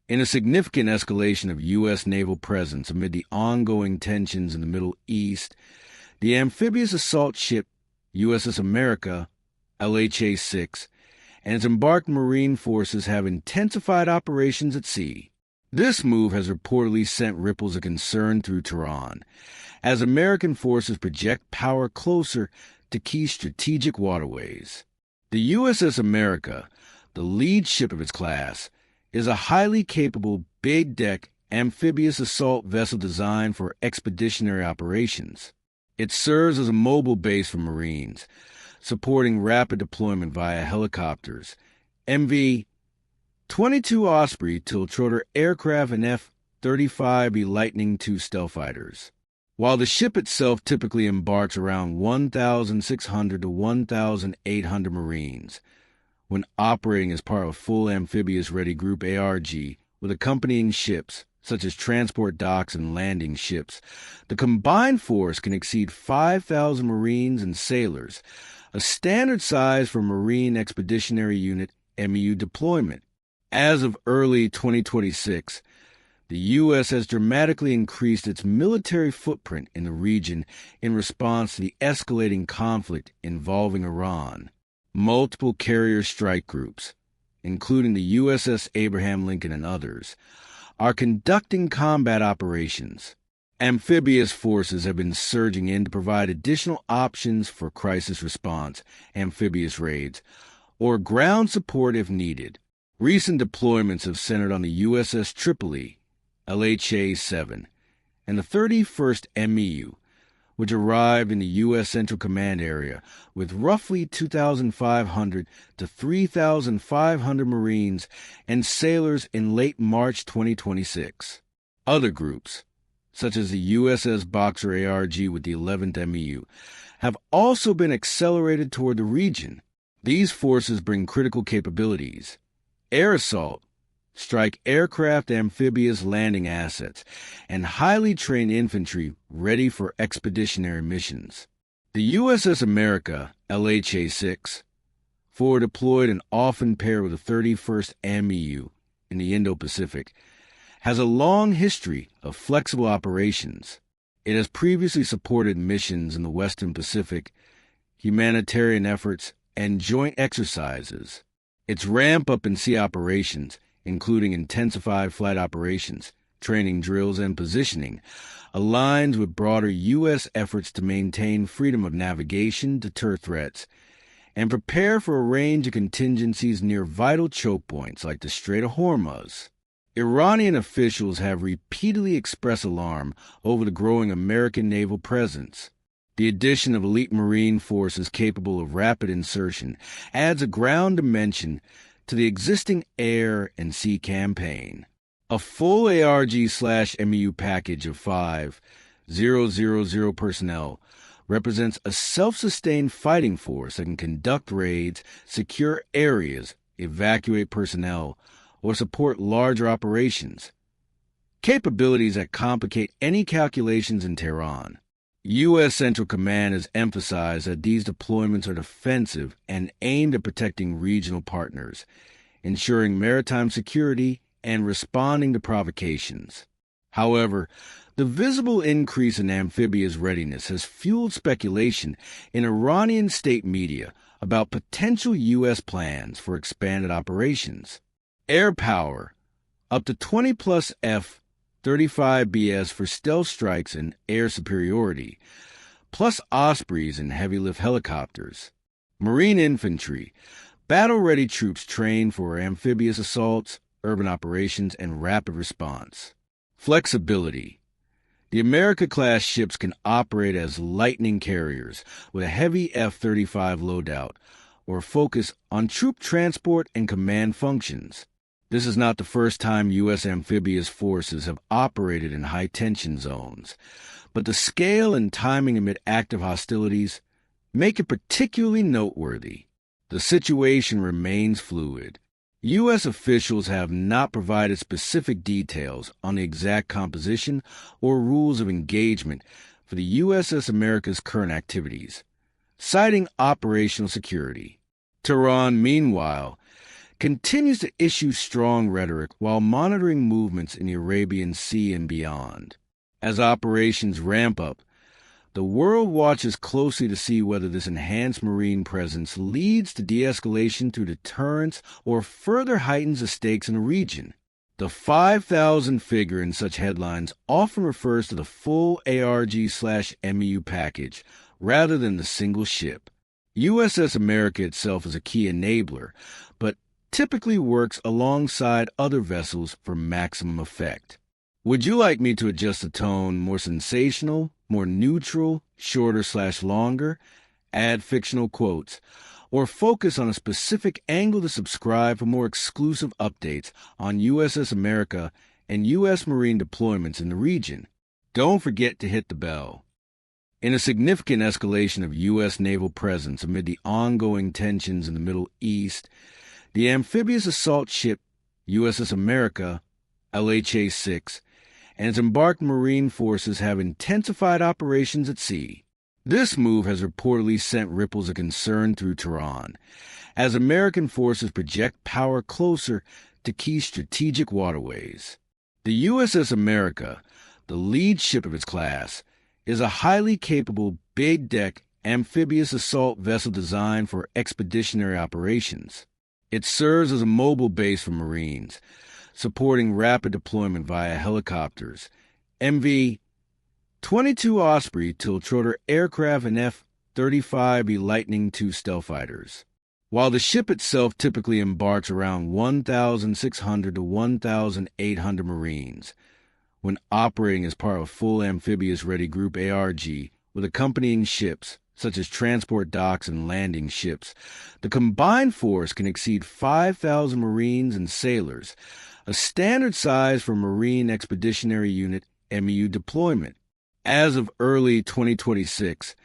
In a significant escalation of U.S. naval presence amid the ongoing tensions in the Middle East, the amphibious assault ship USS America, LHA-6, and its embarked Marine forces have intensified operations at sea. This move has reportedly sent ripples of concern through Tehran, as American forces project power closer to key strategic waterways. The USS America, the lead ship of its class, is a highly capable, big-deck, amphibious assault vessel designed for expeditionary operations. It serves as a mobile base for Marines, supporting rapid deployment via helicopters, MV-22 Osprey tiltrotor aircraft and F-35B Lightning II stealth fighters. While the ship itself typically embarks around 1,600 to 1,800 Marines, when operating as part of a full Amphibious Ready Group ARG with accompanying ships, such as transport docks and landing ships, the combined force can exceed 5,000 Marines and sailors, a standard size for Marine Expeditionary Unit MEU deployment. As of early 2026, the U.S. has dramatically increased its military footprint in the region in response to the escalating conflict involving Iran. Multiple carrier strike groups, including the USS Abraham Lincoln and others, are conducting combat operations. Amphibious forces have been surging in to provide additional options for crisis response, amphibious raids, or ground support if needed. Recent deployments have centered on the USS Tripoli, LHA-6, and the 31st MEU, which arrived in the U.S. Central Command area with roughly 2,500 to 3,500 Marines and sailors in late March 2026. Other groups, such as the USS Boxer ARG with the 11th MEU, have also been accelerated toward the region. These forces bring critical capabilities: air assault, strike aircraft, amphibious landing assets, and highly trained infantry ready for expeditionary missions. The USS America, LHA-6, forward deployed and often paired with the 31st MEU in the Indo-Pacific, has a long history of flexible operations. It has previously supported missions in the Western Pacific, humanitarian efforts, and joint exercises. Its ramp-up in sea operations, including intensified flight operations, training drills, and positioning, aligns with broader U.S. efforts to maintain freedom of navigation, deter threats, and prepare for a range of contingencies near vital choke points like the Strait of Hormuz. Iranian officials have repeatedly expressed alarm over the growing American naval presence. The addition of elite Marine forces capable of rapid insertion adds a ground dimension to the existing air and sea campaign. A full ARG/MEU package of 5,000 personnel represents a self-sustained fighting force that can conduct raids, secure areas, evacuate personnel, or support larger operations. Capabilities that complicate any calculations in Tehran. U.S. Central Command has emphasized that these deployments are defensive and aimed at protecting regional partners, ensuring maritime security and responding to provocations. However, the visible increase in amphibious readiness has fueled speculation in Iranian state media about potential U.S. plans for expanded operations. Air power, up to 20-plus F-35Bs for stealth strikes and air superiority, plus Ospreys and heavy-lift helicopters. Marine infantry, battle-ready troops trained for amphibious assaults, urban operations, and rapid response. Flexibility. The America-class ships can operate as Lightning carriers with a heavy F-35 loadout or focus on troop transport and command functions. This is not the first time U.S. amphibious forces have operated in high-tension zones, but the scale and timing amid active hostilities make it particularly noteworthy. The situation remains fluid. U.S. officials have not provided specific details on the exact composition or rules of engagement for the USS America's current activities, citing operational security. Tehran, meanwhile, continues to issue strong rhetoric while monitoring movements in the Arabian Sea and beyond. As operations ramp up, the world watches closely to see whether this enhanced marine presence leads to de-escalation through deterrence or further heightens the stakes in the region. The 5,000 figure in such headlines often refers to the full ARG/MEU package rather than the single ship. USS America itself is a key enabler, but typically works alongside other vessels for maximum effect. Would you like me to adjust the tone more sensational, more neutral, shorter/longer, add fictional quotes, or focus on a specific angle to subscribe for more exclusive updates on USS America and U.S. Marine deployments in the region? Don't forget to hit the bell. In a significant escalation of U.S. naval presence amid the ongoing tensions in the Middle East, the amphibious assault ship USS America, LHA-6, and its embarked Marine forces have intensified operations at sea. This move has reportedly sent ripples of concern through Tehran, as American forces project power closer to key strategic waterways. The USS America, the lead ship of its class, is a highly capable big-deck amphibious assault vessel designed for expeditionary operations. It serves as a mobile base for Marines, supporting rapid deployment via helicopters, MV-22 Osprey tiltrotor aircraft and F-35B Lightning II stealth fighters. While the ship itself typically embarks around 1,600 to 1,800 Marines, when operating as part of a full Amphibious Ready Group ARG with accompanying ships, such as transport docks and landing ships, the combined force can exceed 5,000 Marines and sailors, a standard size for Marine Expeditionary Unit MEU deployment. As of early 2026,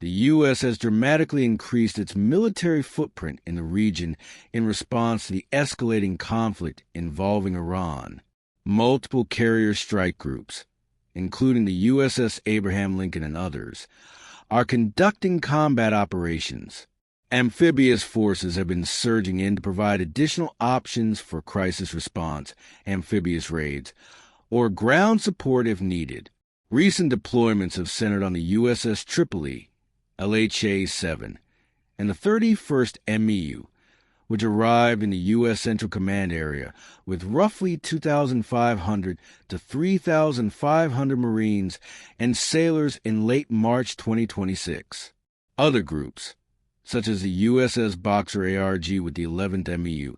the U.S. has dramatically increased its military footprint in the region in response to the escalating conflict involving Iran. Multiple carrier strike groups, including the USS Abraham Lincoln and others, are conducting combat operations. Amphibious forces have been surging in to provide additional options for crisis response, amphibious raids, or ground support if needed. Recent deployments have centered on the USS Tripoli, LHA-6, and the 31st MEU, which arrived in the U.S. Central Command area with roughly 2,500 to 3,500 Marines and sailors in late March 2026. Other groups, such as the USS Boxer ARG with the 11th MEU,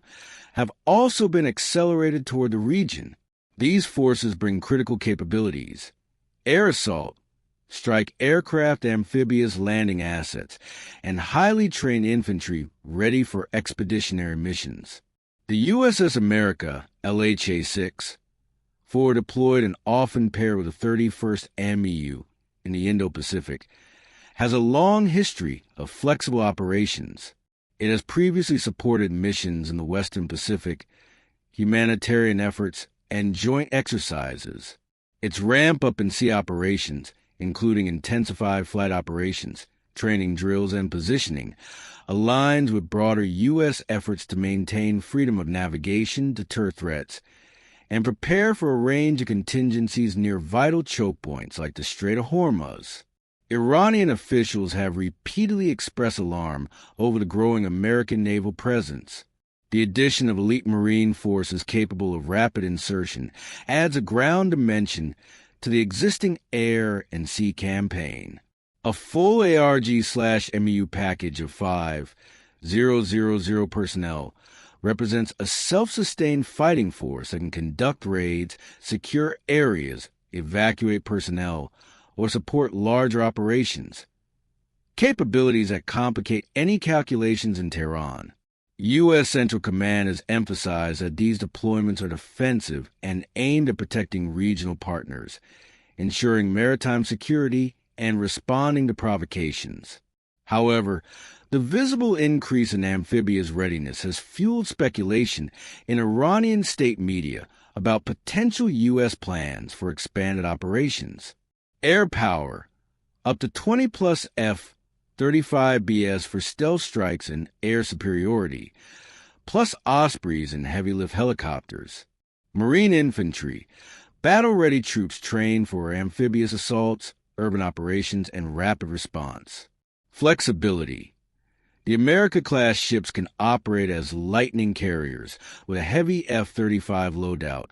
have also been accelerated toward the region. These forces bring critical capabilities: air assault, strike aircraft amphibious landing assets, and highly trained infantry ready for expeditionary missions. The USS America, LHA-6, forward deployed and often paired with the 31st MEU in the Indo-Pacific, has a long history of flexible operations. It has previously supported missions in the Western Pacific, humanitarian efforts, and joint exercises. Its ramp-up in sea operations, including intensified flight operations, training drills, and positioning, aligns with broader U.S. efforts to maintain freedom of navigation, deter threats, and prepare for a range of contingencies near vital choke points like the Strait of Hormuz. Iranian officials have repeatedly expressed alarm over the growing American naval presence. The addition of elite Marine forces capable of rapid insertion adds a ground dimension to the existing air and sea campaign. A full ARG/MEU package of 5,000 personnel represents a self-sustained fighting force that can conduct raids, secure areas, evacuate personnel, or support larger operations. Capabilities that complicate any calculations in Tehran. U.S. Central Command has emphasized that these deployments are defensive and aimed at protecting regional partners, ensuring maritime security and responding to provocations. However, the visible increase in amphibious readiness has fueled speculation in Iranian state media about potential U.S. plans for expanded operations. Air power, up to 20-plus F-35BS for stealth strikes and air superiority, plus Ospreys and heavy-lift helicopters. Marine infantry, battle-ready troops trained for amphibious assaults, urban operations, and rapid response. Flexibility. The America-class ships can operate as Lightning carriers with a heavy F-35 loadout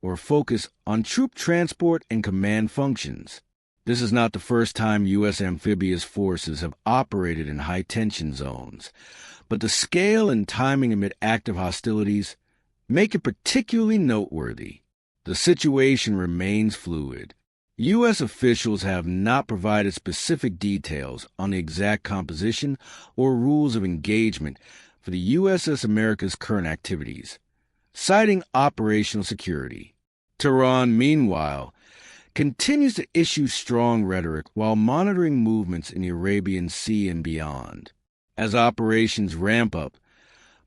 or focus on troop transport and command functions. This is not the first time U.S. amphibious forces have operated in high-tension zones, but the scale and timing amid active hostilities make it particularly noteworthy. The situation remains fluid. U.S. officials have not provided specific details on the exact composition or rules of engagement for the USS America's current activities, citing operational security. Tehran, meanwhile, continues to issue strong rhetoric while monitoring movements in the Arabian Sea and beyond. As operations ramp up,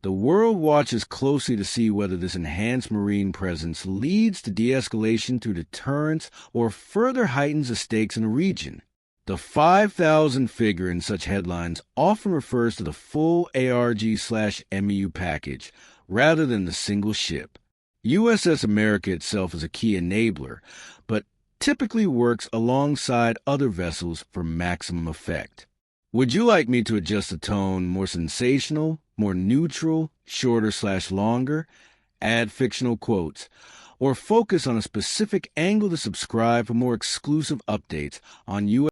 the world watches closely to see whether this enhanced marine presence leads to de-escalation through deterrence or further heightens the stakes in the region. The 5,000 figure in such headlines often refers to the full ARG/MEU package rather than the single ship. USS America itself is a key enabler, but typically works alongside other vessels for maximum effect. Would you like me to adjust the tone more sensational, more neutral, shorter/longer, add fictional quotes, or focus on a specific angle to subscribe for more exclusive updates on U.S.